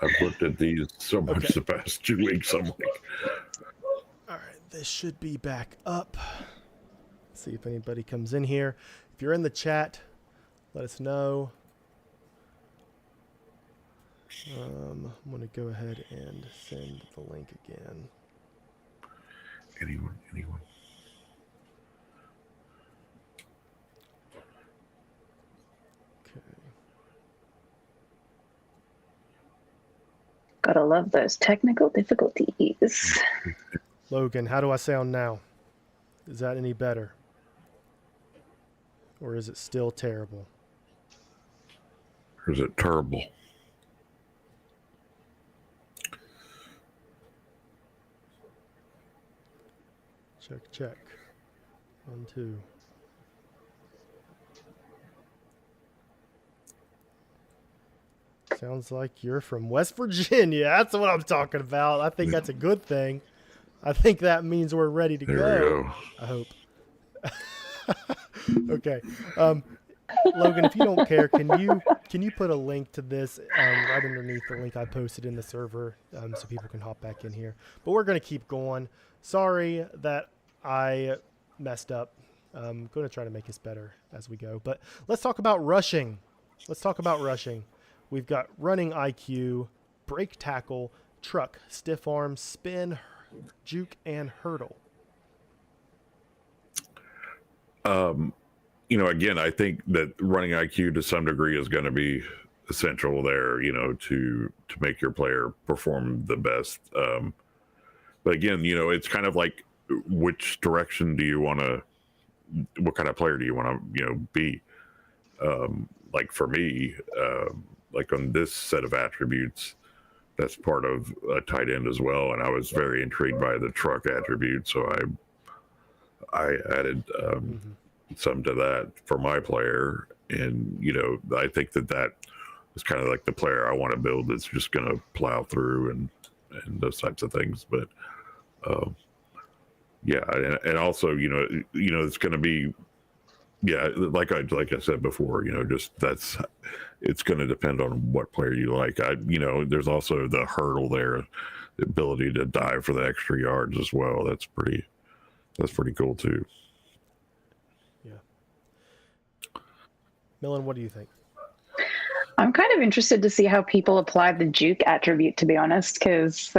I've looked at these so much the past 2 weeks. I'm like, all right, this should be back up. Let's see if anybody comes in here. If you're in the chat, let us know. I'm going to go ahead and send the link again. anyone. Okay. Gotta love those technical difficulties. Logan, how do I sound now? Is that any better? Or is it still terrible? Or is it terrible? Check. 1, 2. Sounds like you're from West Virginia. That's what I'm talking about. I think that's a good thing. I think that means we're ready to There go. we go. I hope. Okay. Logan, if you don't care, can you put a link to this right underneath the link I posted in the server so people can hop back in here? But we're going to keep going. Sorry that I messed up. I'm going to try to make this better as we go. But let's talk about rushing. We've got running IQ, break tackle, truck, stiff arm, spin, juke, and hurdle. Again, I think that running IQ to some degree is going to be essential there, to make your player perform the best. But again, it's kind of like, which direction do you want to, what kind of player do you want to, be? Like for me, like on this set of attributes, that's part of a tight end as well. And I was very intrigued by the truck attribute. So I added, some to that for my player, and I think that is kind of like the player I want to build that's just going to plow through and those types of things. But yeah, and also it's going to be like I said before, just it's going to depend on what player you like. There's also the hurdle there, the ability to dive for the extra yards as well. That's pretty cool too. Millen, what do you think? I'm kind of interested to see how people apply the juke attribute, to be honest, because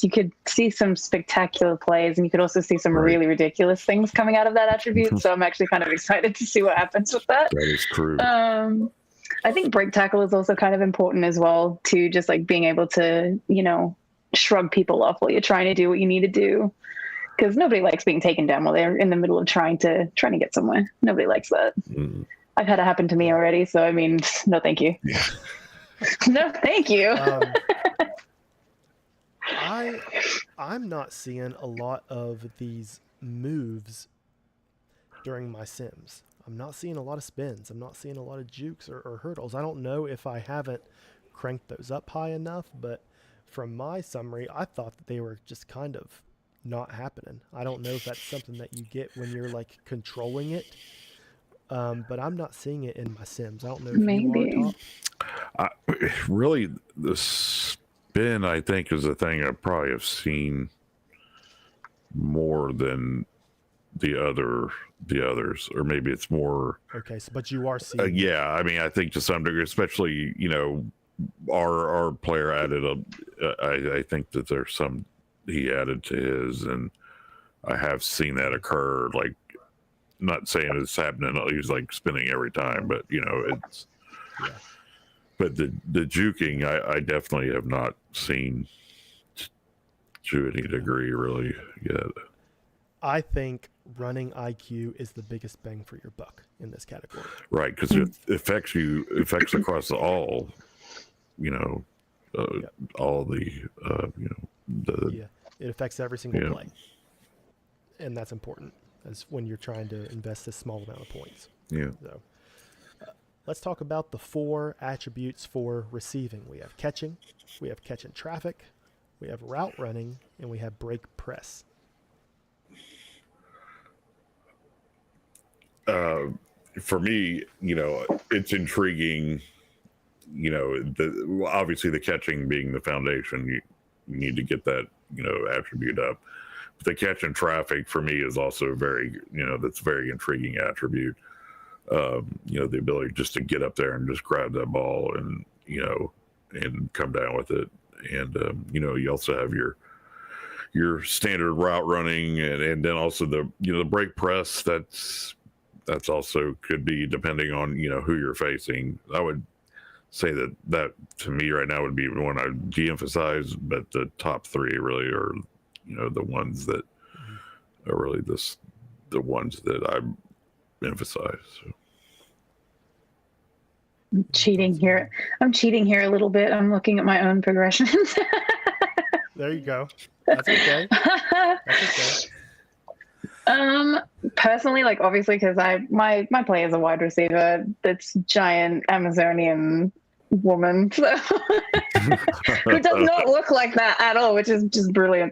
you could see some spectacular plays, and you could also see some really ridiculous things coming out of that attribute. So I'm actually kind of excited to see what happens with that. That is true. I think break tackle is also kind of important as well, to just like being able to, shrug people off while you're trying to do what you need to do. Because nobody likes being taken down while they're in the middle of trying to get somewhere. Nobody likes that. I've had it happen to me already, so I mean, no thank you. Yeah. No thank you. I'm not seeing a lot of these moves during my sims. I'm not seeing a lot of spins. I'm not seeing a lot of jukes or hurdles. I don't know if I haven't cranked those up high enough, but from my summary, I thought that they were just kind of not happening. I don't know if that's something that you get when you're like controlling it. But I'm not seeing it in my sims. I don't know if you are, Top. Really, the spin, I think, is a thing I probably have seen more than the others, or maybe it's more. Okay, so but you are seeing. Yeah, I mean, I think to some degree, especially our player added I think that there's some he added to his, and I have seen that occur. Like, not saying it's happening, he's like spinning every time, but it's. Yeah. But the juking, I definitely have not seen to any degree really yet. I think running IQ is the biggest bang for your buck in this category. Right, because it affects across all, all the, it affects every single play, and that's important as when you're trying to invest a small amount of points. Yeah. So. Let's talk about the 4 attributes for receiving. We have catching, we have catch in traffic, we have route running, and we have break press. For me, it's intriguing obviously the catching being the foundation, you need to get that, attribute up. But the catch in traffic for me is also that's a very intriguing attribute. The ability just to get up there and just grab that ball and, and come down with it. And, you also have your standard route running and then also the break press. That's also could be depending on, who you're facing. I would say that to me right now would be one I de-emphasize, but the top three really are, the ones that are really the ones that I emphasize. So. I'm cheating here a little bit. I'm looking at my own progressions. There you go. That's okay. That's okay. Personally, like obviously, because my play is a wide receiver. That's giant Amazonian woman, so who does not look like that at all, which is just brilliant.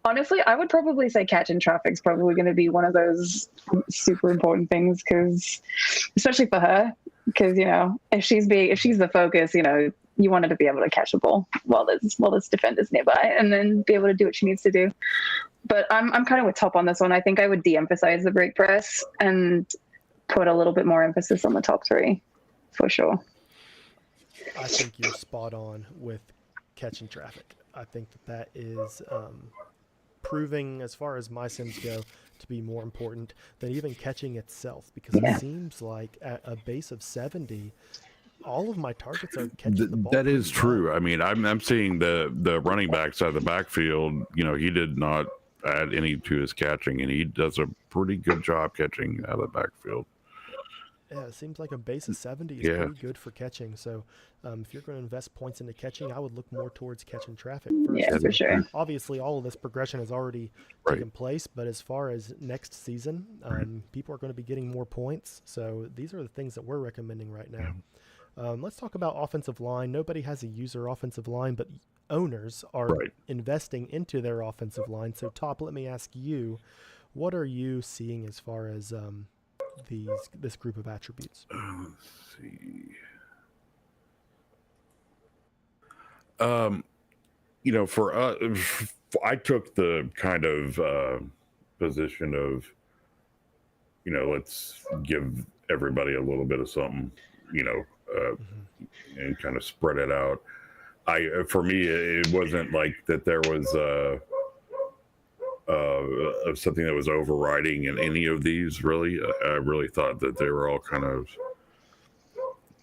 Honestly, I would probably say catch in traffic's probably going to be one of those super important things, because especially for her, because if she's the focus, you want her to be able to catch the ball while there's defenders nearby, and then be able to do what she needs to do. But I'm kind of with Top on this one. I think I would de-emphasize the break press and put a little bit more emphasis on the top three, for sure. I think you're spot on with catching traffic. I think that is proving, as far as my sims go, to be more important than even catching itself, because it seems like at a base of 70, all of my targets are catching the ball. That is true. I mean, I'm seeing the running backs out of the backfield. He did not add any to his catching, and he does a pretty good job catching out of the backfield. Yeah, it seems like a base of 70 is pretty good for catching. So if you're going to invest points into catching, I would look more towards catching traffic first. Yeah, for sure. Obviously, all of this progression has already taken place, but as far as next season, people are going to be getting more points. So these are the things that we're recommending right now. Let's talk about offensive line. Nobody has a user offensive line, but owners are investing into their offensive line. So, Top, let me ask you, what are you seeing as far as this group of attributes? Let's see. For us, I took the kind of position of, let's give everybody a little bit of something, and kind of spread it out. For me, it wasn't like that there was something that was overriding in any of these, really. I really thought that they were all kind of,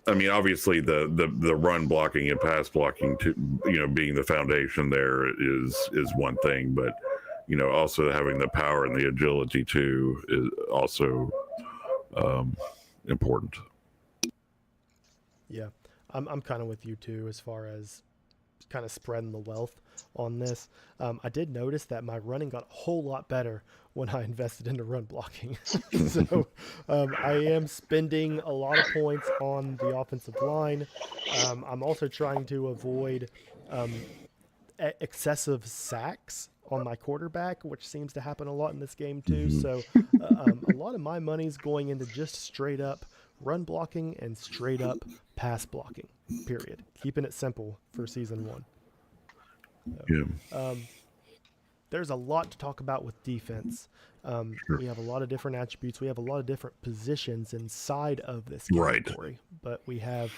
obviously the run blocking and pass blocking, being the foundation there is one thing, but also having the power and the agility too is also important. Yeah, I'm kind of with you too as far as kind of spreading the wealth on this. I did notice that my running got a whole lot better when I invested into run blocking. So I am spending a lot of points on the offensive line. I'm also trying to avoid excessive sacks on my quarterback, which seems to happen a lot in this game too. So a lot of my money's going into just straight up run blocking and straight up pass blocking, period. Keeping it simple for season 1. So, there's a lot to talk about with defense. We have a lot of different attributes. We have a lot of different positions inside of this category. But we have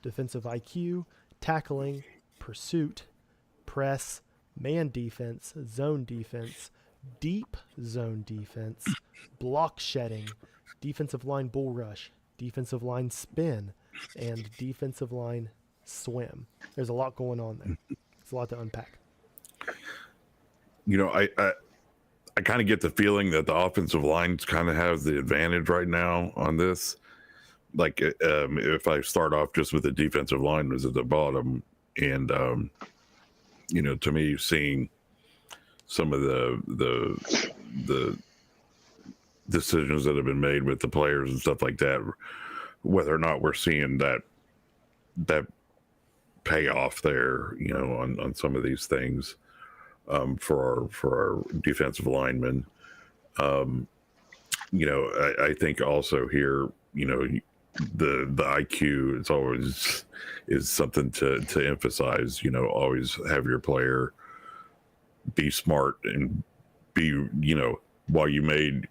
defensive IQ, tackling, pursuit, press, man defense, zone defense, deep zone defense, block shedding, defensive line bull rush, defensive line spin, and defensive line swim. There's a lot going on there. It's a lot to unpack. I kind of get the feeling that the offensive line kind of has the advantage right now on this. Like, if I start off just with the defensive line was at the bottom, and to me, seeing some of the decisions that have been made with the players and stuff like that, whether or not we're seeing that payoff there, on some of these things, for our defensive linemen. I think also here, the IQ is something to emphasize. You know, always have your player be smart and be, you know, while he may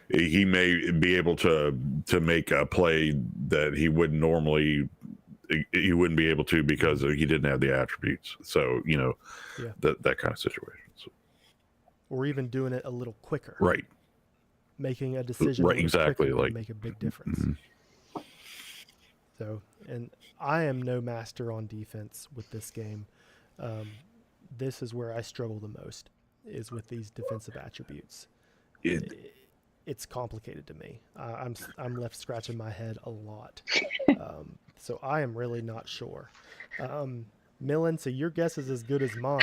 be able to make a play that he wouldn't be able to because he didn't have the attributes. So, you know, that kind of situation. So, or even doing it a little quicker. Right. Making a decision right, exactly, quicker like make a big difference. Mm-hmm. So, and I am no master on defense with this game. This is where I struggle the most, is with these defensive attributes. It's complicated to me. I'm left scratching my head a lot. So I am really not sure. Millen, so your guess is as good as mine.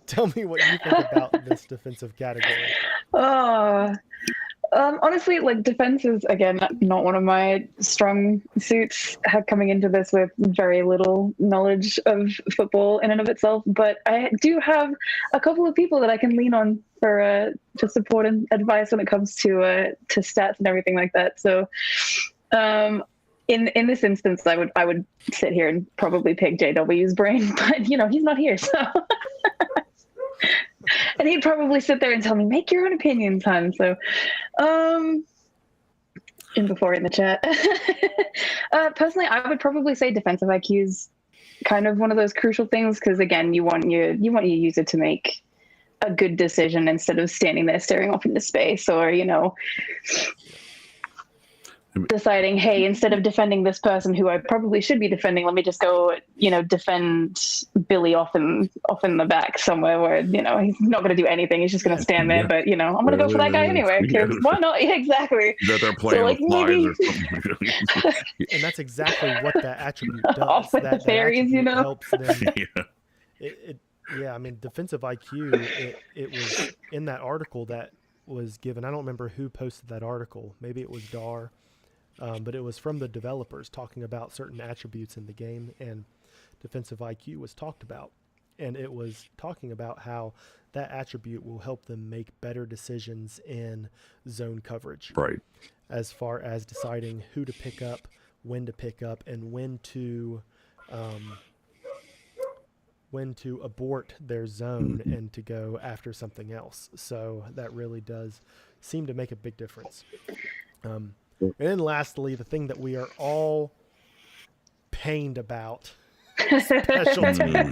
Tell me what you think about this defensive category. Honestly, like, defense is, again, not one of my strong suits, coming into this with very little knowledge of football in and of itself. But I do have a couple of people that I can lean on for support and advice when it comes to stats and everything like that. So in this instance, I would sit here and probably pick JW's brain, but, you know, he's not here, so... And he'd probably sit there and tell me, make your own opinions, hon. So, and before in the chat, personally, I would probably say defensive IQ is kind of one of those crucial things, because, again, you want your user to make a good decision instead of standing there staring off into space, or, you know, deciding, hey, instead of defending this person who I probably should be defending, let me just go, you know, defend Billy off in the back somewhere where, you know, he's not going to do anything. He's just going to stand there. But, you know, I'm going to go for that guy anyway, because why not? Yeah, exactly. That they're playing with flies or something. And that's exactly what that attribute does. Off with the fairies, you know? Helps them. Yeah. I mean, defensive IQ, it was in that article that was given. I don't remember who posted that article. Maybe it was Dar. But it was from the developers talking about certain attributes in the game, and defensive IQ was talked about. And it was talking about how that attribute will help them make better decisions in zone coverage. Right. As far as deciding who to pick up, when to pick up, and when to abort their zone and to go after something else. So that really does seem to make a big difference. And then lastly, the thing that we are all pained about, special teams.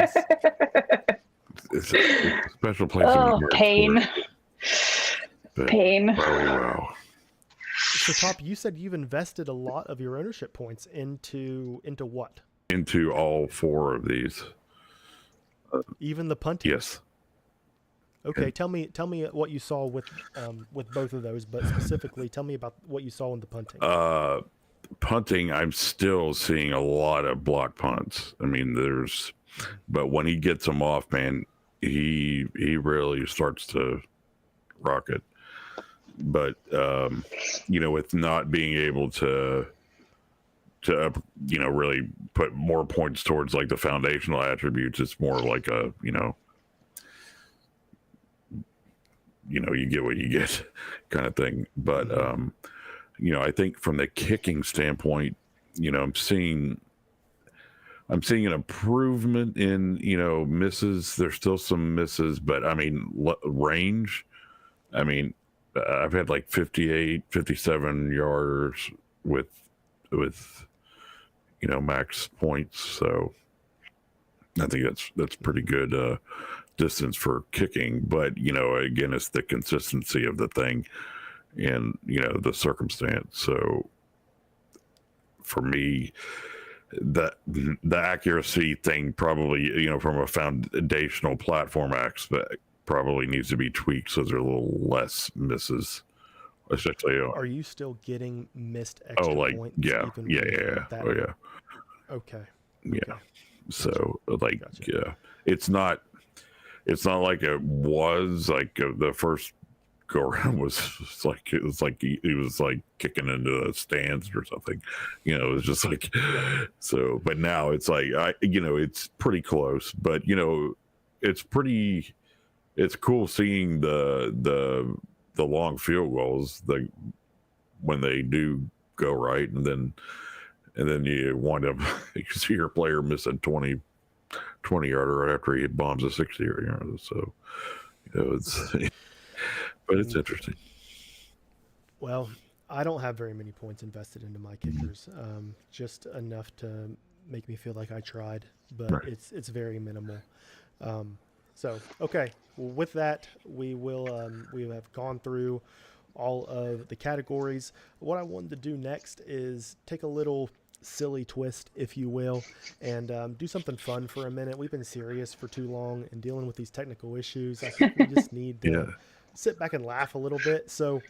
It's a special place. Oh, pain. Pain. Wow. So, Top, you said you've invested a lot of your ownership points into what? Into all four of these. Even the punting? Yes. Okay, tell me what you saw with both of those, but specifically tell me about what you saw in the punting. Punting, I'm still seeing a lot of block punts. I mean, but when he gets them off, man, he really starts to rock it. But you know, with not being able to you know, really put more points towards like the foundational attributes, it's more like a, you know, you get what you get kind of thing. But, you know, I think from the kicking standpoint, you know, I'm seeing an improvement in, you know, misses. There's still some misses, but I mean, range, I mean, I've had like 58, 57 yards with, you know, max points. So I think that's pretty good, distance for kicking. But, you know, again, it's the consistency of the thing and, you know, the circumstance. So for me, the accuracy thing probably, you know, from a foundational platform aspect, probably needs to be tweaked so there's a little less misses. Especially, are you still getting missed extra points? Yeah. Oh yeah. Okay. Yeah. Okay. So like, Gotcha. yeah, it's not like it was like the first go around was like, it was like he was like kicking into the stands or something, you know, it was just like, so, but now it's like, you know, it's pretty close, but you know, it's cool seeing the long field goals, when they do go right, and then you wind up you see your player missing 20 yarder right after he bombs a 60 yarder. So it's but it's interesting. Well, I don't have very many points invested into my kickers, just enough to make me feel like I tried, but Right. it's very minimal. So okay, well, with that, we have gone through all of the categories. What I wanted to do next is take a little silly twist, if you will, and do something fun for a minute. We've been serious for too long and dealing with these technical issues. I think we just need to sit back and laugh a little bit. So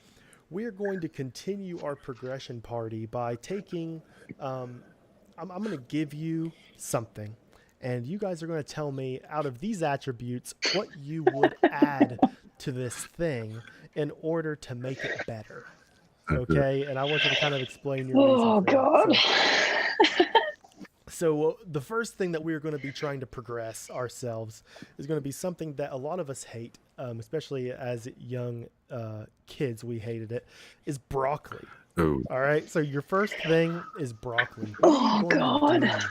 we're going to continue our progression party by taking, I'm going to give you something, and you guys are going to tell me out of these attributes what you would add to this thing in order to make it better. Okay? And I want you to kind of explain your reason Oh, for God. that. So the first thing that we're going to be trying to progress ourselves is going to be something that a lot of us hate, especially as young kids, we hated it, is broccoli. Oh, All right. So your first thing is broccoli. What are you going to do?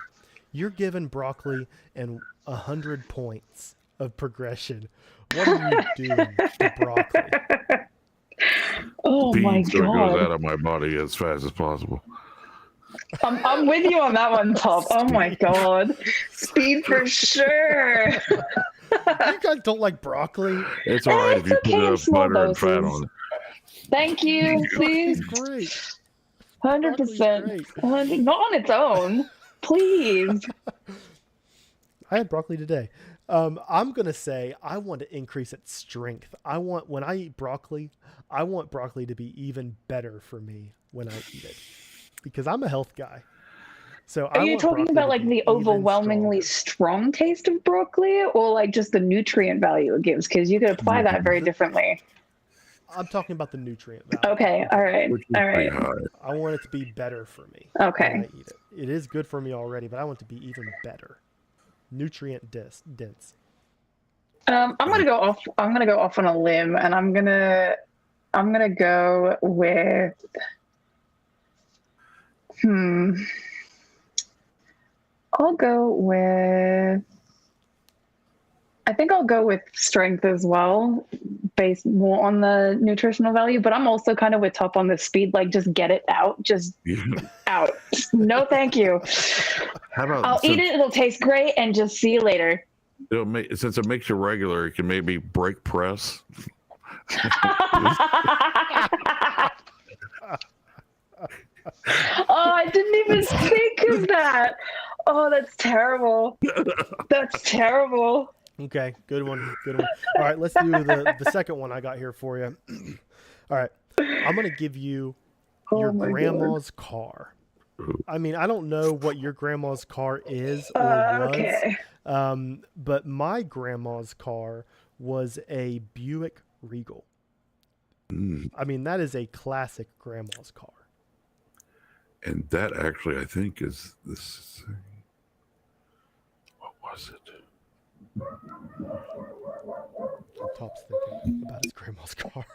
You're given broccoli and 100 points of progression. What are you doing to broccoli? Oh my beans so it goes God. out of my body as fast as possible. I'm with you on that one, Top. Oh my God. Speed for sure. You guys don't like broccoli? It's all right if It's you okay put in enough small butter and fat doses. on it. Thank you. See? Broccoli's great. 100%. Not on its own. Please. I had broccoli today. I'm going to say I want to increase its strength. When I eat broccoli, I want broccoli to be even better for me when I eat it, because I'm a health guy. So Are you talking about like the overwhelmingly strong taste of broccoli, or like just the nutrient value it gives? Because you could apply that very differently. I'm talking about the nutrient value. Okay, all right, all right. I want it to be better for me Okay. when I eat it. It is good for me already, but I want it to be even better. Nutrient dense. I'm gonna go off. I'm gonna go off on a limb, and I'm gonna go with. I'll go with. I think I'll go with strength as well, based more on the nutritional value. But I'm also kind of with Top on the speed. Like, just get it out, just out. No, thank you. How about I'll eat it. It'll taste great, and just see you later. Since it makes you regular, it can maybe break press. Oh, I didn't even think of that. Oh, that's terrible. That's terrible. Okay, good one. All right, let's do the second one I got here for you. All right, I'm going to give you your grandma's car. I mean, I don't know what your grandma's car is or was, Okay. but my grandma's car was a Buick Regal. I mean, that is a classic grandma's car. And that actually, I think, is this. What was it? Top's thinking about his grandma's car.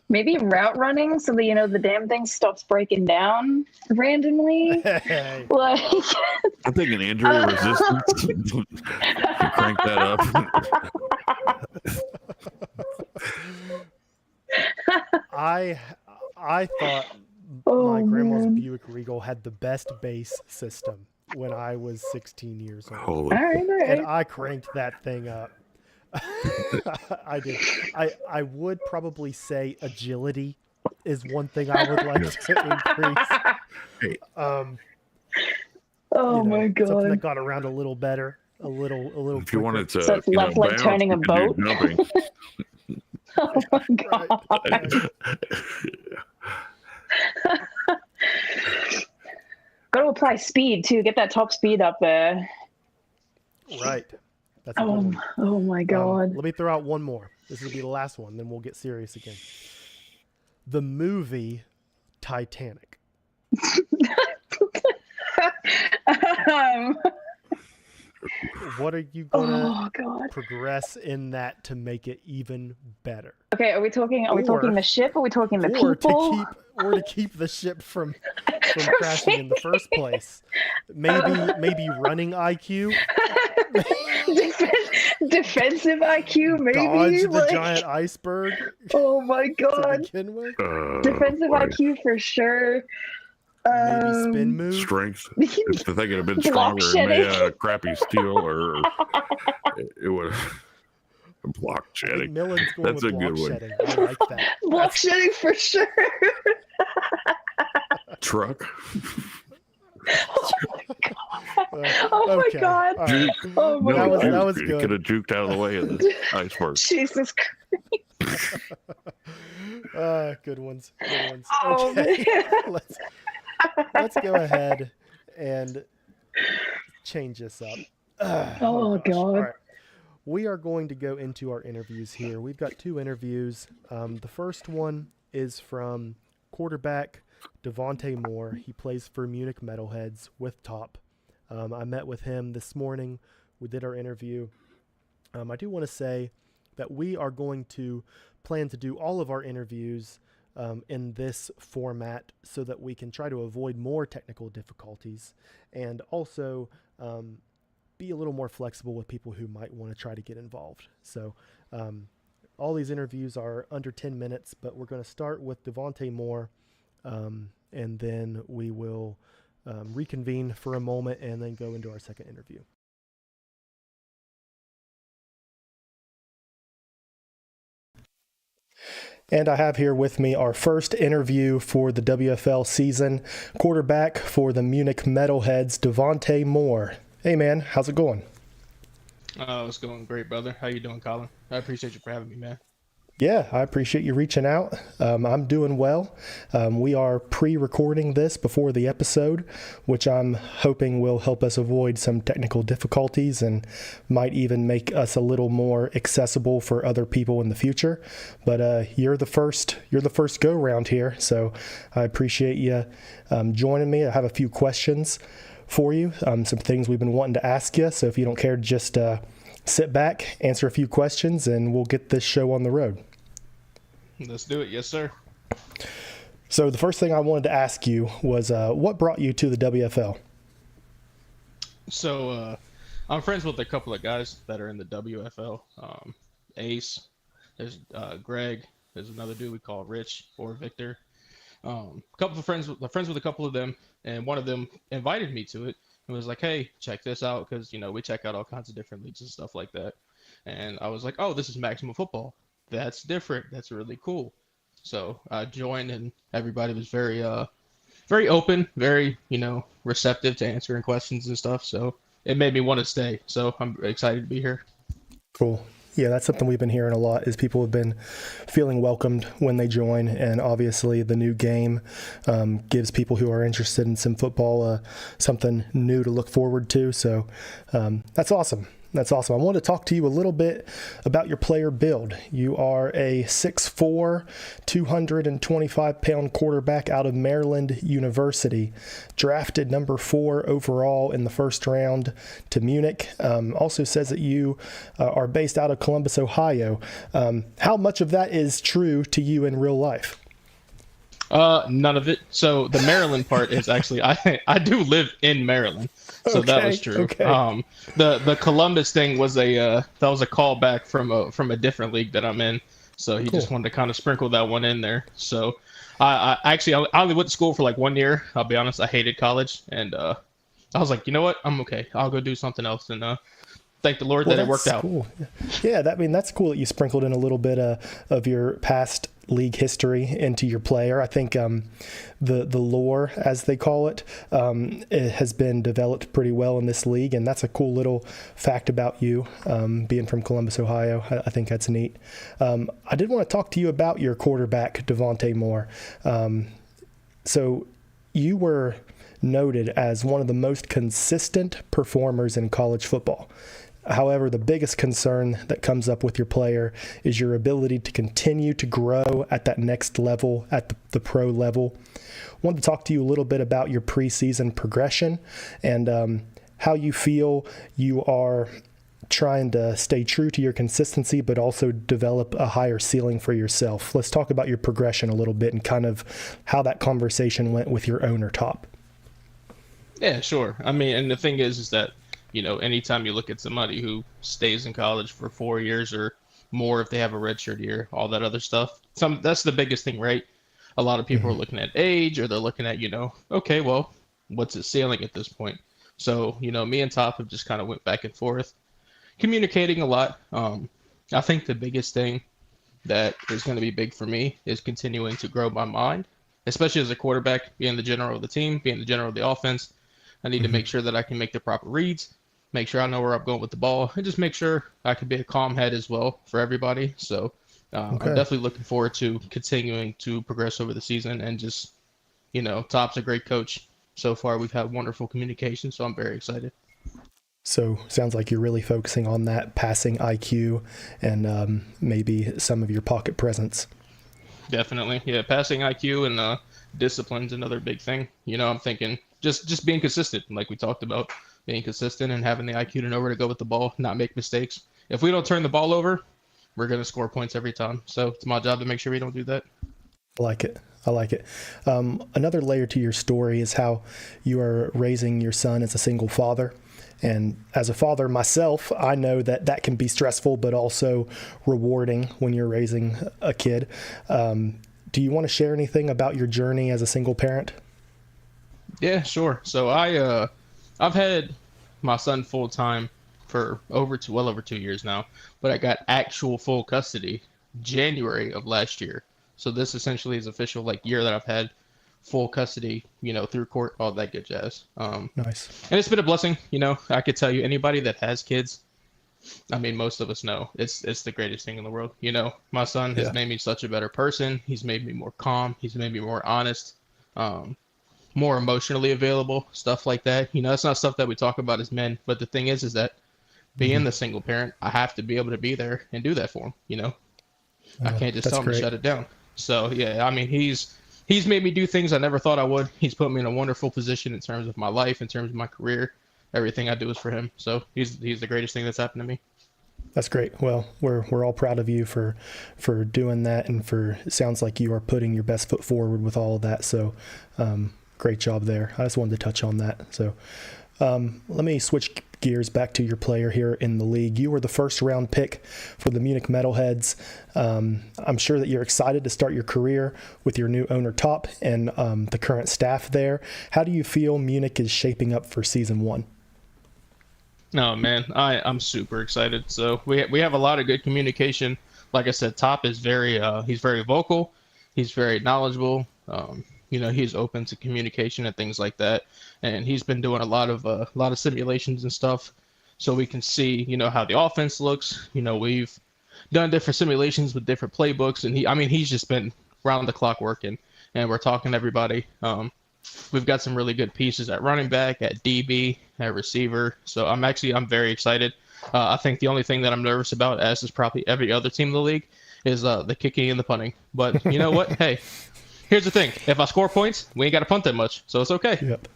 Maybe route running so that, the damn thing stops breaking down randomly. Hey. Like, I'm thinking injury resistance. You crank that up. I thought my grandma's Buick Regal had the best bass system when I was 16 years old. all right. And I cranked that thing up. I did. I would probably say agility is one thing I would like to increase. Oh my God. Something that got around a little better, a little. If you wanted to, So it's less like bounce, turning a you could do boat? jumping. Oh my God. Got to apply speed too. Get that top speed up there. Right. That's a good one. Oh my God. Let me throw out one more. This will be the last one, then we'll get serious again. The movie Titanic. what are you gonna Oh God. progress in that to make it even better? Okay, are we talking the ship? Are we talking the or people? to keep the ship from From crashing in the first place? Maybe running IQ, Defensive IQ, maybe. dodge the giant iceberg Oh my to God. begin with. Defensive boy. IQ for sure. Maybe spin move. Strength. If the thing had been Block stronger and made shedding. out of crappy steel, or it would block I think shedding. Millen's going That's with a block good one. shedding. I like that. Block shedding for sure. Truck. Oh my Okay. God. All right. Oh my That God. was He good. could have juked out of the way of the iceberg. Jesus Christ. Good ones. Oh, Okay. man. let's go ahead and change this up. Oh, gosh. God. All right. We are going to go into our interviews here. We've got 2 interviews. The first one is from quarterback Devontae Moore. He plays for Munich Metalheads with Top. I met with him this morning. We did our interview. I do want to say that we are going to plan to do all of our interviews in this format so that we can try to avoid more technical difficulties and also be a little more flexible with people who might want to try to get involved. So all these interviews are under 10 minutes, but we're going to start with Devontae Moore, and then we will reconvene for a moment and then go into our second interview. And I have here with me our first interview for the WFL season, quarterback for the Munich Metalheads, Devontae Moore. Hey man, how's it going? It's going great, brother. How you doing, Colin? I appreciate you for having me, man. Yeah, I appreciate you reaching out. I'm doing well. We are pre-recording this before the episode, which I'm hoping will help us avoid some technical difficulties and might even make us a little more accessible for other people in the future. But you're the first go round here, so I appreciate you joining me. I have a few questions for you, some things we've been wanting to ask you. So if you don't care to just sit back, answer a few questions, and we'll get this show on the road. Let's do it. Yes, sir. So the first thing I wanted to ask you was what brought you to the WFL? So I'm friends with a couple of guys that are in the WFL. Ace, there's Greg, there's another dude we call Rich or Victor. A couple of friends with a couple of them, and one of them invited me to it and was like, hey, check this out, because we check out all kinds of different leagues and stuff like that. And I was like, oh, this is Maximum Football. That's different. That's really cool. So I joined, and everybody was very open, very receptive to answering questions and stuff. So it made me want to stay. So I'm excited to be here. Cool. Yeah, that's something we've been hearing a lot, is people have been feeling welcomed when they join. And obviously the new game gives people who are interested in sim football something new to look forward to. So that's awesome. That's awesome. I want to talk to you a little bit about your player build. You are a 6'4", 225-pound quarterback out of Maryland University, drafted number 4 overall in the first round to Munich. Also says that you are based out of Columbus, Ohio. How much of that is true to you in real life? None of it. So the Maryland part is actually, I do live in Maryland. So okay, that was true. Okay. The Columbus thing was that was a callback from a different league that I'm in. So he just wanted to kind of sprinkle that one in there. So I only went to school for like 1 year. I'll be honest, I hated college, and I was like, you know what, I'm okay. I'll go do something else, and thank the Lord that it worked out. Cool. Yeah, that's cool that you sprinkled in a little bit of your past league history into your player. I think the lore, as they call it has been developed pretty well in this league, and that's a cool little fact about you, being from Columbus, Ohio. I think that's neat. I did want to talk to you about your quarterback, Devontae Moore. So you were noted as one of the most consistent performers in college football. However, the biggest concern that comes up with your player is your ability to continue to grow at that next level, at the pro level. I wanted to talk to you a little bit about your preseason progression and how you feel you are trying to stay true to your consistency, but also develop a higher ceiling for yourself. Let's talk about your progression a little bit and kind of how that conversation went with your owner top. Yeah, sure. I mean, and the thing is that, anytime you look at somebody who stays in college for 4 years or more, if they have a redshirt year, all that other stuff, that's the biggest thing, right? A lot of people are looking at age, or they're looking at, okay, well, what's his ceiling at this point? So, me and Top have just kind of went back and forth, communicating a lot. I think the biggest thing that is going to be big for me is continuing to grow my mind, especially as a quarterback, being the general of the team, being the general of the offense. I need to make sure that I can make the proper reads, make sure I know where I'm going with the ball, and just make sure I can be a calm head as well for everybody. So I'm definitely looking forward to continuing to progress over the season, and just, Top's a great coach. So far, we've had wonderful communication, so I'm very excited. So sounds like you're really focusing on that passing IQ and maybe some of your pocket presence. Definitely. Yeah, passing IQ and discipline's another big thing. I'm thinking just being consistent, like we talked about, being consistent and having the IQ to know where to go with the ball, not make mistakes. If we don't turn the ball over, we're going to score points every time. So it's my job to make sure we don't do that. I like it. Another layer to your story is how you are raising your son as a single father. And as a father myself, I know that that can be stressful, but also rewarding when you're raising a kid. Do you want to share anything about your journey as a single parent? Yeah, sure. So I've had my son full time for well over 2 years now, but I got actual full custody January of last year. So this essentially is official year that I've had full custody, through court, all that good jazz. Nice. And it's been a blessing. I could tell you, anybody that has kids, I mean, most of us know it's the greatest thing in the world. My son has made me such a better person. He's made me more calm. He's made me more honest, more emotionally available, stuff like that. It's not stuff that we talk about as men, but the thing is that being the single parent, I have to be able to be there and do that for him. I can't just tell him to shut it down. So yeah, I mean, he's made me do things I never thought I would. He's put me in a wonderful position in terms of my life, in terms of my career. Everything I do is for him. So he's the greatest thing that's happened to me. That's great. Well, we're all proud of you for doing that, and it sounds like you are putting your best foot forward with all of that. So great job there. I just wanted to touch on that. So let me switch gears back to your player here in the league. You were the first round pick for the Munich Metalheads. I'm sure that you're excited to start your career with your new owner Top and the current staff there. How do you feel Munich is shaping up for season 1? Oh man, I'm super excited. So we have a lot of good communication. Like I said, Top is he's very vocal. He's very knowledgeable. He's open to communication and things like that. And he's been doing a lot of simulations and stuff, so we can see, how the offense looks. We've done different simulations with different playbooks, and he's just been round the clock working, and we're talking to everybody. We've got some really good pieces at running back, at DB, at receiver. So I'm very excited. I think the only thing that I'm nervous about, as is probably every other team in the league, is the kicking and the punting. But you know what? Hey, here's the thing. If I score points, we ain't got to punt that much. So it's okay. Yep.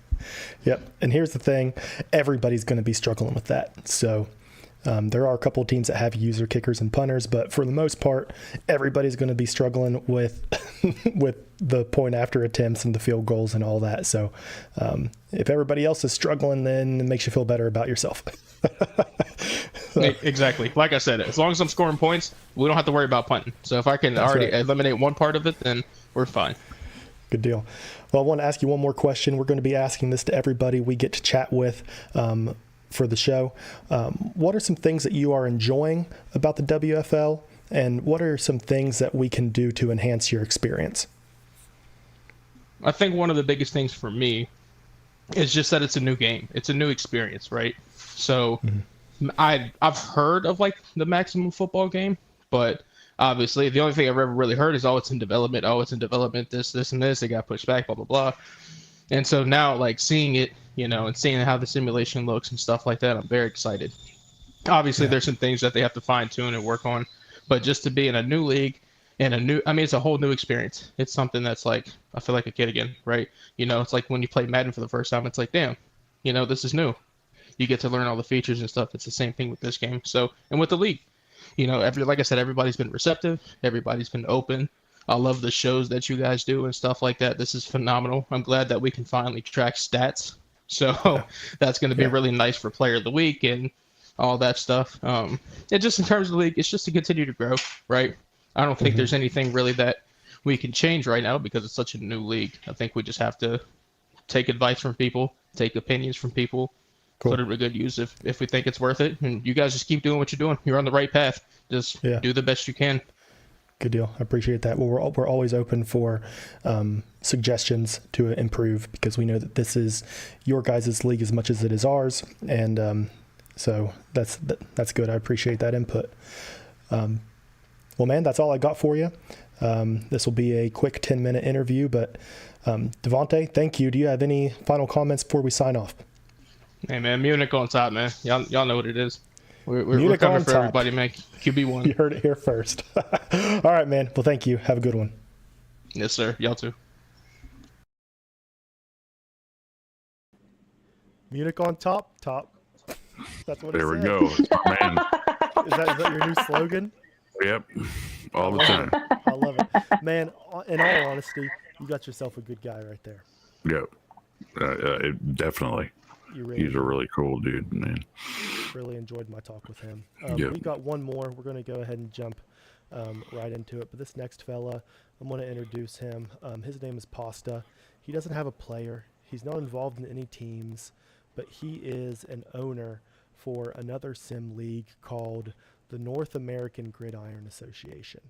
And here's the thing. Everybody's going to be struggling with that. So there are a couple of teams that have user kickers and punters, but for the most part, everybody's going to be struggling with with the point after attempts and the field goals and all that. So if everybody else is struggling, then it makes you feel better about yourself. Exactly. Like I said, as long as I'm scoring points, we don't have to worry about punting. So if I can eliminate one part of it, then we're fine. Good deal. Well, I want to ask you one more question. We're going to be asking this to everybody we get to chat with for the show. What are some things that you are enjoying about the WFL, and what are some things that we can do to enhance your experience? I think one of the biggest things for me is just that it's a new game. It's a new experience, right? So I've heard of the maximum football game, but obviously the only thing I've ever really heard is, it's in development. It's in development. This and this. It got pushed back, blah, blah, blah. And so now seeing it, and seeing how the simulation looks and stuff like that, I'm very excited. Obviously there's some things that they have to fine tune and work on, but just to be in a new league and it's a whole new experience. It's something that's I feel like a kid again, right? It's like when you play Madden for the first time, it's like, damn, this is new. you get to learn all the features and stuff. It's the same thing with this game. So, and with the league, like I said, everybody's been receptive. Everybody's been open. I love the shows that you guys do and stuff like that. This is phenomenal. I'm glad that we can finally track stats. So that's going to be really nice for Player of the Week and all that stuff. And just in terms of the league, it's just to continue to grow, right? I don't think there's anything really that we can change right now because it's such a new league. I think we just have to take advice from people, take opinions from people, put it to good use if we think it's worth it. And you guys just keep doing what you're doing. You're on the right path. Just do the best you can. Good deal. I appreciate that. Well, we're always open for suggestions to improve because we know that this is your guys' league as much as it is ours, and so that's good. I appreciate that input. Well, man, that's all I got for you. This will be a quick 10-minute interview, but Devontae, thank you. Do you have any final comments before we sign off? Hey, man, Munich on top, man. Y'all know what it is. We're Munich coming on for top. everybody, man. QB1. You heard it here first. All right, man. Well, thank you. Have a good one. Yes, sir. Y'all too. Munich on top. That's what There it we said. go, man. Is that your new slogan? Yep, all the time. I love it. Man, in all honesty, you got yourself a good guy right there. Yep, definitely. He's a really cool dude, man. Really enjoyed my talk with him. Yep. We got one more. We're going to go ahead and jump right into it. But this next fella, I'm going to introduce him. His name is Pasta. He doesn't have a player. He's not involved in any teams, but he is an owner for another sim league called the North American Gridiron Association.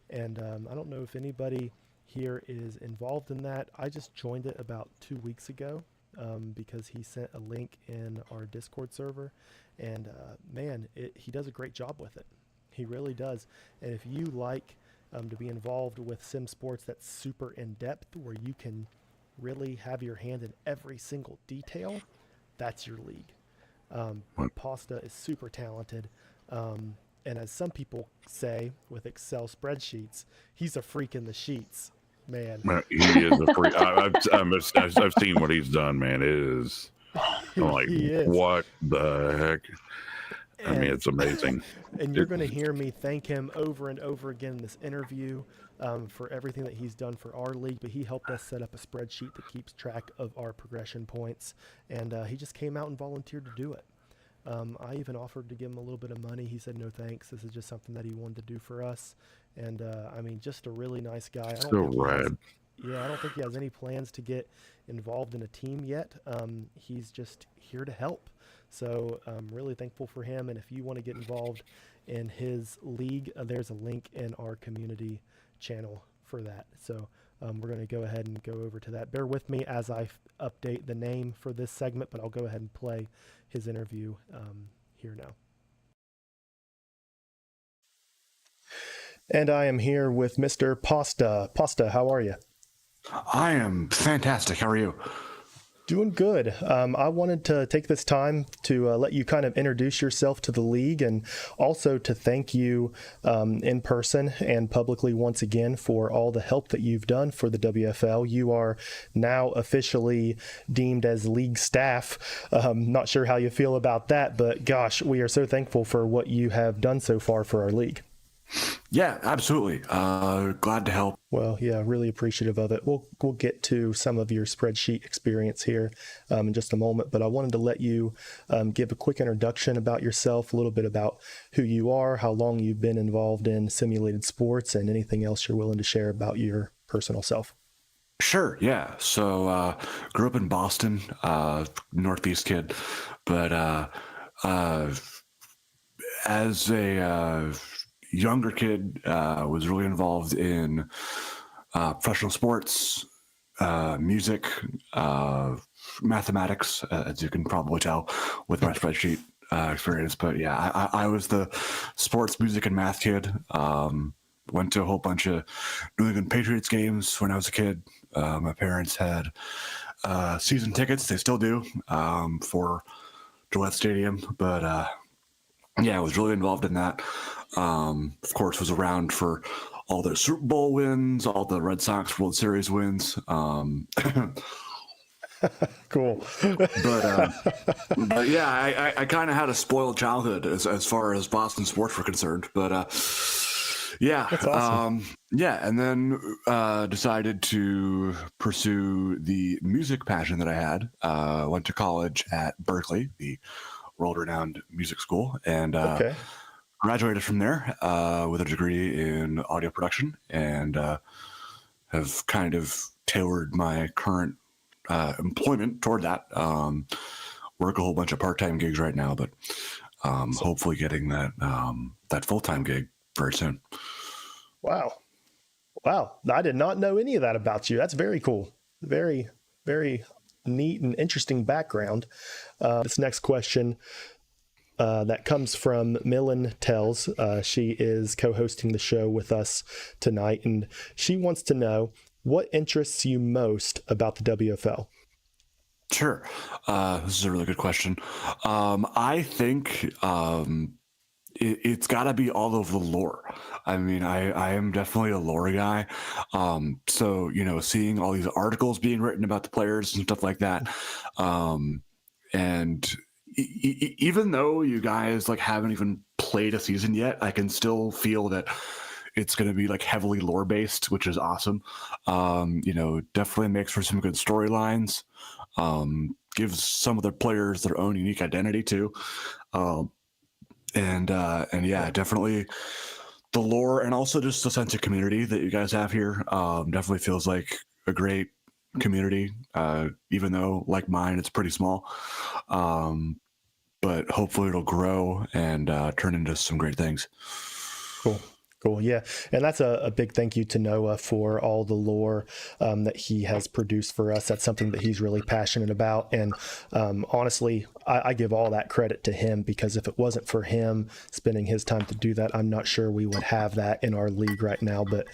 And I don't know if anybody here is involved in that. I just joined it about 2 weeks ago. Because he sent a link in our Discord server, and man, he does a great job with it. He really does. And if you like to be involved with sim sports that's super in depth, where you can really have your hand in every single detail, that's your league. Pasta is super talented, and as some people say with Excel spreadsheets, he's a freak in the sheets. Man, He is a freak. I've seen what he's done, man. It is. I'm like, He is. what the heck? I mean, it's amazing. And you're going to hear me thank him over and over again in this interview for everything that he's done for our league. But he helped us set up a spreadsheet that keeps track of our progression points. And he just came out and volunteered to do it. I even offered to give him a little bit of money. He said, no, thanks. This is just something that he wanted to do for us. And I mean, just a really nice guy. I don't think he has any plans to get involved in a team yet. He's just here to help. So I'm really thankful for him. And if you want to get involved in his league, there's a link in our community channel for that. So we're going to go ahead and go over to that. Bear with me as I update the name for this segment, but I'll go ahead and play his interview here now. And I am here with Mr. Pasta. Pasta, how are you? I am fantastic. How are you? Doing good. I wanted to take this time to let you kind of introduce yourself to the league, and also to thank you in person and publicly once again for all the help that you've done for the WFL. You are now officially deemed as league staff. Not sure how you feel about that, but gosh, we are so thankful for what you have done so far for our league. Yeah, absolutely. Glad to help. Well, yeah, really appreciative of it. We'll get to some of your spreadsheet experience here in just a moment, but I wanted to let you give a quick introduction about yourself, a little bit about who you are, how long you've been involved in simulated sports, and anything else you're willing to share about your personal self. Sure, yeah. So grew up in Boston, Northeast kid, but as a younger kid, was really involved in professional sports, music, mathematics, as you can probably tell with my spreadsheet experience. But yeah, I was the sports, music, and math kid. Went to a whole bunch of New England Patriots games when I was a kid. My parents had season tickets. They still do, for Gillette Stadium. But yeah, I was really involved in that. Of course, was around for all the Super Bowl wins, all the Red Sox World Series wins. Cool. But yeah, I kind of had a spoiled childhood as far as Boston sports were concerned. But yeah, That's awesome. yeah, and then decided to pursue the music passion that I had. Went to college at Berkeley, the world-renowned music school, and Okay. graduated from there with a degree in audio production, and have kind of tailored my current employment toward that. Work a whole bunch of part-time gigs right now, but hopefully getting that that full-time gig very soon. Wow. Wow. I did not know any of that about you. That's very cool. Very, very neat and interesting background. This next question that comes from Millen Tells. She is co-hosting the show with us tonight, and she wants to know what interests you most about the WFL. Sure. This is a really good question. I think it's got to be all of the lore. I mean, I am definitely a lore guy. So, you know, seeing all these articles being written about the players and stuff like that. And even though you guys like haven't even played a season yet, I can still feel that it's going to be like heavily lore based, which is awesome. You know, definitely makes for some good storylines. Gives some of the players their own unique identity too. And yeah, definitely the lore and also just the sense of community that you guys have here. Definitely feels like a great community, even though like mine, it's pretty small. But hopefully it'll grow and turn into some great things. Cool. Cool. Yeah. And that's a big thank you to Noah for all the lore that he has produced for us. That's something that he's really passionate about. And honestly, I give all that credit to him, because if it wasn't for him spending his time to do that, I'm not sure we would have that in our league right now. But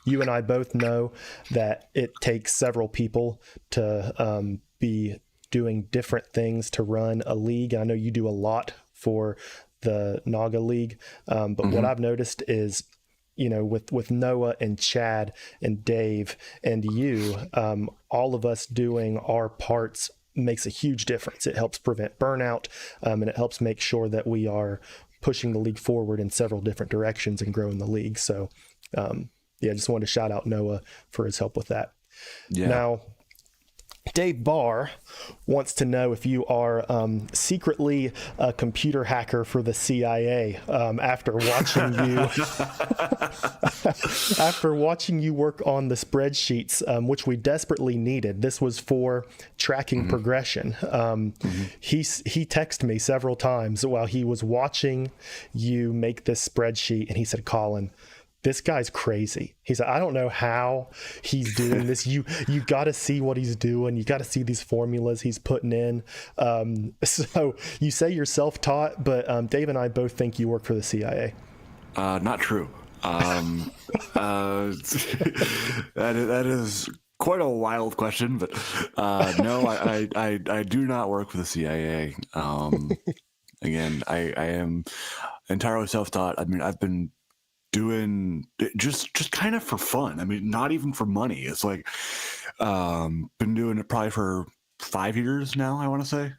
you and I both know that it takes several people to be doing different things to run a league. I know you do a lot for the Naga League. But what I've noticed is, you know, with Noah and Chad and Dave and you, all of us doing our parts makes a huge difference. It helps prevent burnout, and it helps make sure that we are pushing the league forward in several different directions and growing the league. So, yeah, just wanted to shout out Noah for his help with that. Yeah. Now, Dave Barr wants to know if you are secretly a computer hacker for the CIA after watching you after watching you work on the spreadsheets, which we desperately needed. This was for tracking progression. He texted me several times while he was watching you make this spreadsheet, and he said, "Colin, this guy's crazy." He said, "I don't know how he's doing this. You got to see what he's doing. You got to see these formulas he's putting in." So you say you're self-taught, but Dave and I both think you work for the CIA. Not true. That is quite a wild question, but no, I do not work for the CIA. Again, I am entirely self-taught. I mean, I've been doing it just kind of for fun. I mean, not even for money. It's like been doing it probably for 5 years now, I want to say.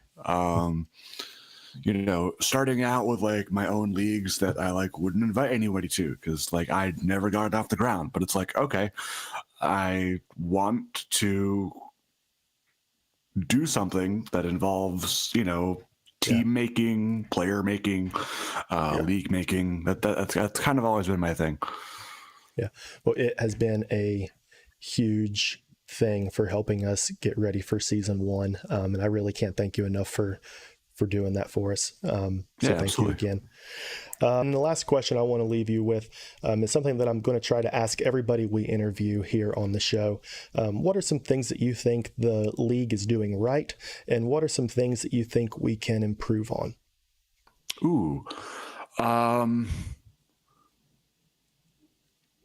You know, starting out with like my own leagues that I like wouldn't invite anybody to, because like I never got it off the ground. But it's like, okay, I want to do something that involves, you know, team making, player making, league making. That's kind of always been my thing. Yeah. Well, it has been a huge thing for helping us get ready for season 1. And I really can't thank you enough for doing that for us. So thank absolutely. you again. And the last question I want to leave you with is something that I'm going to try to ask everybody we interview here on the show. What are some things that you think the league is doing right? And what are some things that you think we can improve on? Ooh.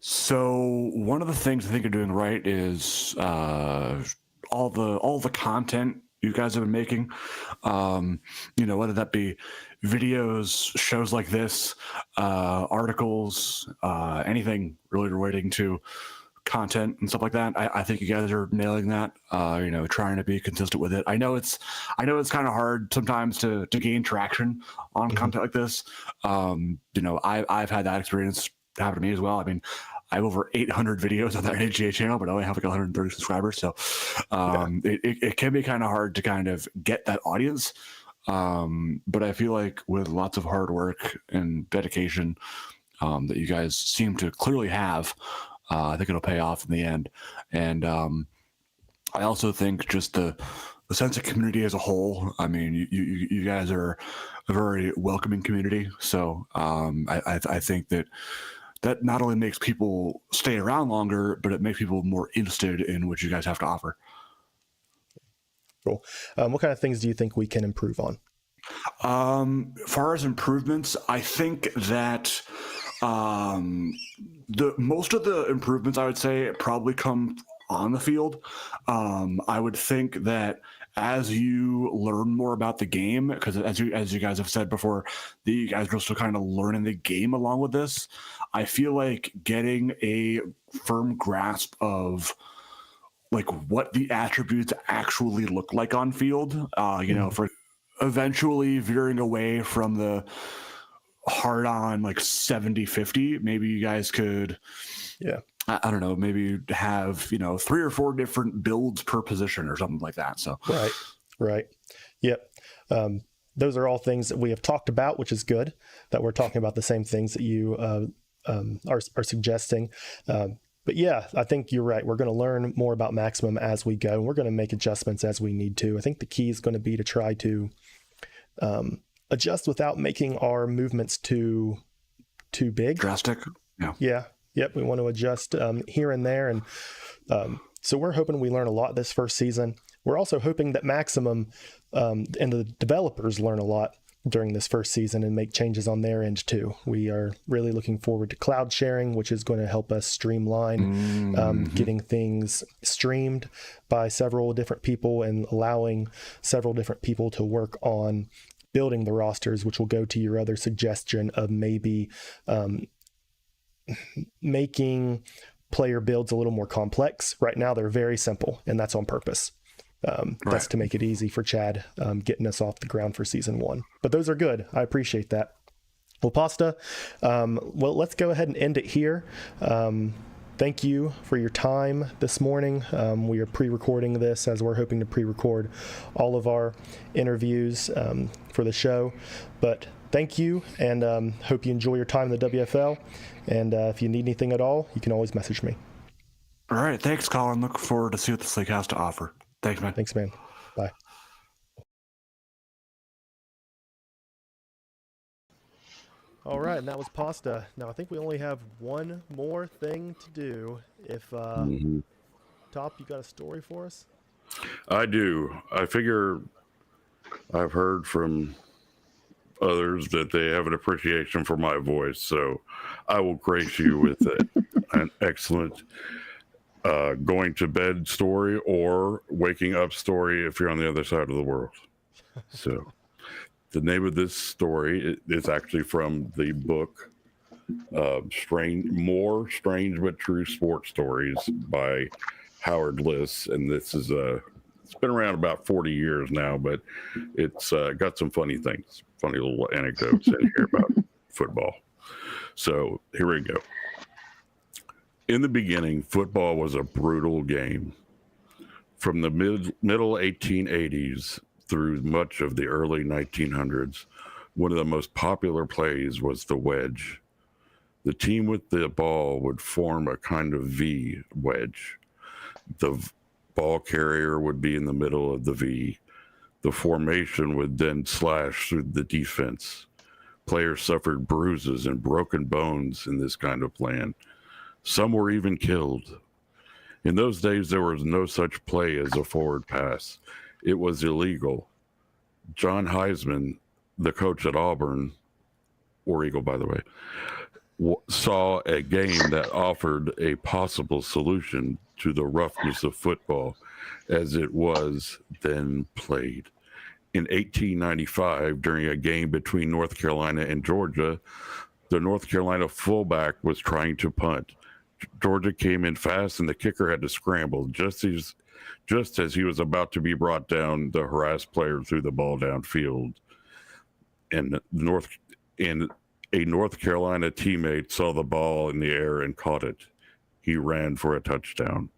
So one of the things I think you're doing right is all the content you guys have been making. You know, whether that be videos, shows like this, articles, anything really relating to content and stuff like that. I think you guys are nailing that. Trying to be consistent with it. I know it's kind of hard sometimes to gain traction on content like this. I've had that experience happen to me as well. I mean, I have over 800 videos on that NHGA channel, but I only have like 130 subscribers. So it can be kind of hard to kind of get that audience. But I feel like with lots of hard work and dedication that you guys seem to clearly have, I think it'll pay off in the end. And I also think just the sense of community as a whole. I mean, you guys are a very welcoming community. So I think that not only makes people stay around longer, but it makes people more interested in what you guys have to offer. Cool. What kind of things do you think we can improve on? Far as improvements, I think that most of the improvements, I would say, probably come on the field. I would think that as you learn more about the game, because as you guys have said before, you guys are still kind of learning the game along with this. I feel like getting a firm grasp of like what the attributes actually look like on field, for eventually veering away from the hard on like 70-50, maybe you guys could, I don't know, maybe have 3 or 4 different builds per position or something like that. So right. Yep. Those are all things that we have talked about, which is good that we're talking about the same things that you are suggesting. But yeah, I think you're right. We're going to learn more about Maximum as we go, and we're going to make adjustments as we need to. I think the key is going to be to try to adjust without making our movements too big. Drastic. Yeah. Yep. We want to adjust here and there. And so we're hoping we learn a lot this first season. We're also hoping that Maximum and the developers learn a lot during this first season and make changes on their end too. We are really looking forward to cloud sharing, which is going to help us streamline getting things streamed by several different people and allowing several different people to work on building the rosters, which will go to your other suggestion of maybe making player builds a little more complex. Right now, they're very simple, and that's on purpose. That's to make it easy for Chad getting us off the ground for season 1. But those are good. I appreciate that. Well, Pasta, let's go ahead and end it here. Thank you for your time this morning. We are pre-recording this as we're hoping to pre-record all of our interviews for the show. But thank you, and hope you enjoy your time in the WFL. And if you need anything at all, you can always message me. All right. Thanks, Colin. Look forward to see what this league has to offer. Thanks, man. Thanks, man. Bye. All right, and that was Pasta. Now, I think we only have one more thing to do. If, Top, you got a story for us? I do. I figure I've heard from others that they have an appreciation for my voice, so I will grace you with an excellent going to bed story or waking up story if you're on the other side of the world. So the name of this story is actually from the book Strange But True Sports Stories by Howard Liss, and this is it's been around about 40 years now, but it's got some funny things, funny little anecdotes in here about football. So here we go. In the beginning, football was a brutal game. From the middle 1880s through much of the early 1900s, one of the most popular plays was the wedge. The team with the ball would form a kind of V wedge. The ball carrier would be in the middle of the V. The formation would then slash through the defense. Players suffered bruises and broken bones in this kind of plan. Some were even killed. In those days, there was no such play as a forward pass. It was illegal. John Heisman, the coach at Auburn, War Eagle, by the way, saw a game that offered a possible solution to the roughness of football as it was then played. In 1895, during a game between North Carolina and Georgia, the North Carolina fullback was trying to punt. Georgia came in fast, and the kicker had to scramble just as he was about to be brought down. The harassed player threw the ball downfield, and a North Carolina teammate saw the ball in the air and caught it. He ran for a touchdown.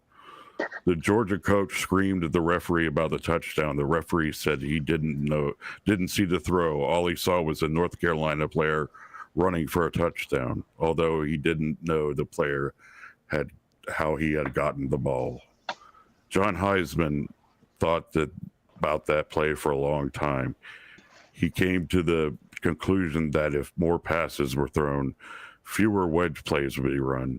The Georgia coach screamed at the referee about the touchdown. The referee said he didn't see the throw. All he saw was a North Carolina player running for a touchdown, although he didn't know the player how he had gotten the ball. John Heisman thought about that play for a long time. He came to the conclusion that if more passes were thrown, fewer wedge plays would be run.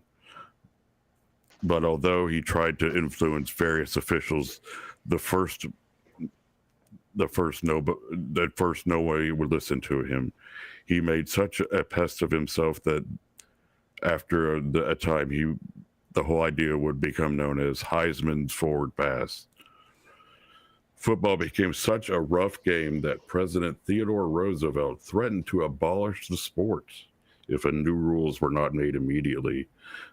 But although he tried to influence various officials, nobody would listen to him. He made such a pest of himself that after a time, the whole idea would become known as Heisman's forward pass. Football became such a rough game that President Theodore Roosevelt threatened to abolish the sport if new rules were not made immediately.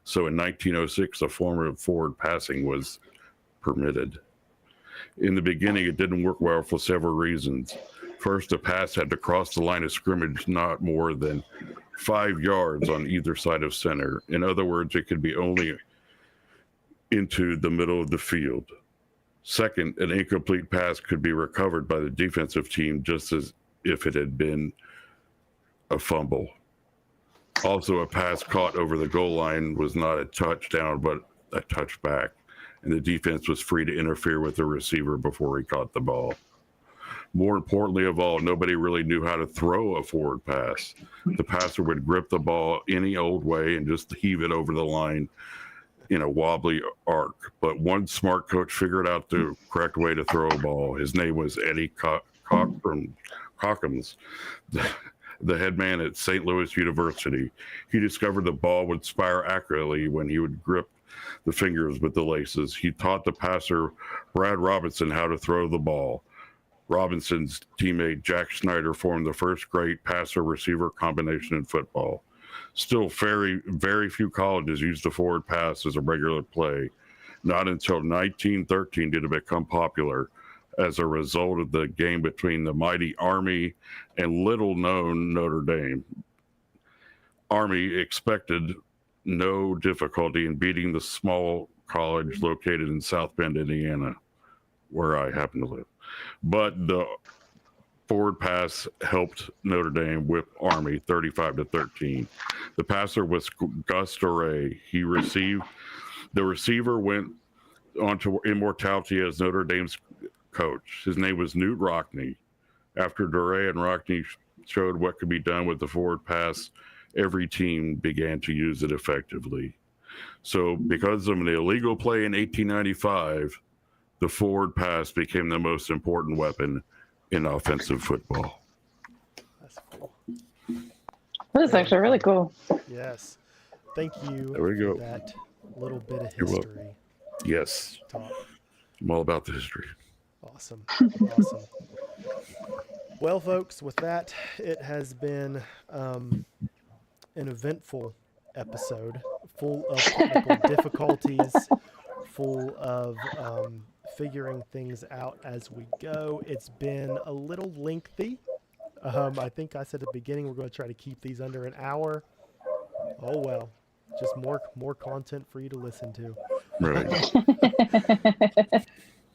So in 1906, a form of forward passing was permitted. In the beginning, it didn't work well for several reasons. First, a pass had to cross the line of scrimmage not more than 5 yards on either side of center. In other words, it could be only into the middle of the field. Second, an incomplete pass could be recovered by the defensive team just as if it had been a fumble. Also, a pass caught over the goal line was not a touchdown, but a touchback, and the defense was free to interfere with the receiver before he caught the ball. More importantly of all, nobody really knew how to throw a forward pass. The passer would grip the ball any old way and just heave it over the line in a wobbly arc. But one smart coach figured out the correct way to throw a ball. His name was Eddie Cockums, the head man at St. Louis University. He discovered the ball would fire accurately when he would grip the fingers with the laces. He taught the passer, Brad Robinson, how to throw the ball. Robinson's teammate, Jack Snyder, formed the first great passer-receiver combination in football. Still, very, very few colleges use the forward pass as a regular play. Not until 1913 did it become popular as a result of the game between the mighty Army and little-known Notre Dame. Army expected no difficulty in beating the small college located in South Bend, Indiana, where I happen to live. But the forward pass helped Notre Dame whip Army 35-13. The passer was Gus Doré. The receiver went on to immortality as Notre Dame's coach. His name was Newt Rockne. After Doré and Rockne showed what could be done with the forward pass, every team began to use it effectively. So because of an illegal play in 1895, the forward pass became the most important weapon in offensive football. That's cool. That is actually really cool. Yes. Thank you There we go. for that little bit of You're welcome. history Yes, talk. I'm all about the history. Awesome. Awesome. Well, folks, with that, it has been an eventful episode, full of technical difficulties, full of figuring things out as we go. It's been a little lengthy. I think I said at the beginning we're going to try to keep these under an hour. Oh well, just more content for you to listen to. Right.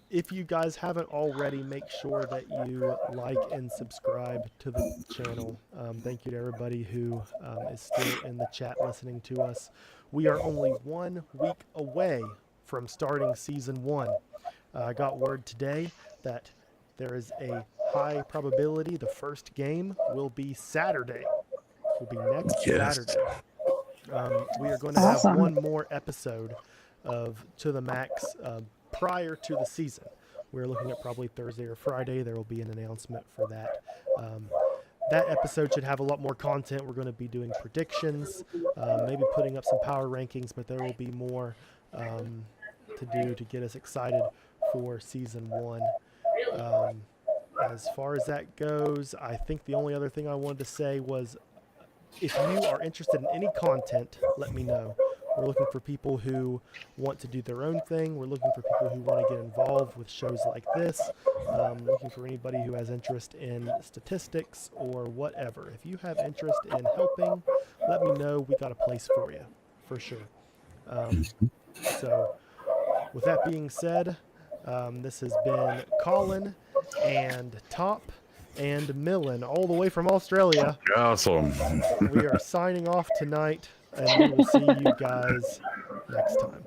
If you guys haven't already, make sure that you like and subscribe to the channel. Thank you to everybody who is still in the chat listening to us. We are only 1 week away from starting season 1. I got word today that there is a high probability the first game will be Saturday. Will be next Saturday. We are going to have one more episode of To the Max prior to the season. We're looking at probably Thursday or Friday. There will be an announcement for that. That episode should have a lot more content. We're going to be doing predictions, maybe putting up some power rankings, but there will be more to do to get us excited for season 1. As far as that goes, I think the only other thing I wanted to say was if you are interested in any content, let me know. We're looking for people who want to do their own thing. We're looking for people who want to get involved with shows like this. Looking for anybody who has interest in statistics or whatever. If you have interest in helping, let me know. We got a place for you, for sure. So, with that being said, this has been Colin and Top and Millen, all the way from Australia. Awesome. We are signing off tonight, and we will see you guys next time.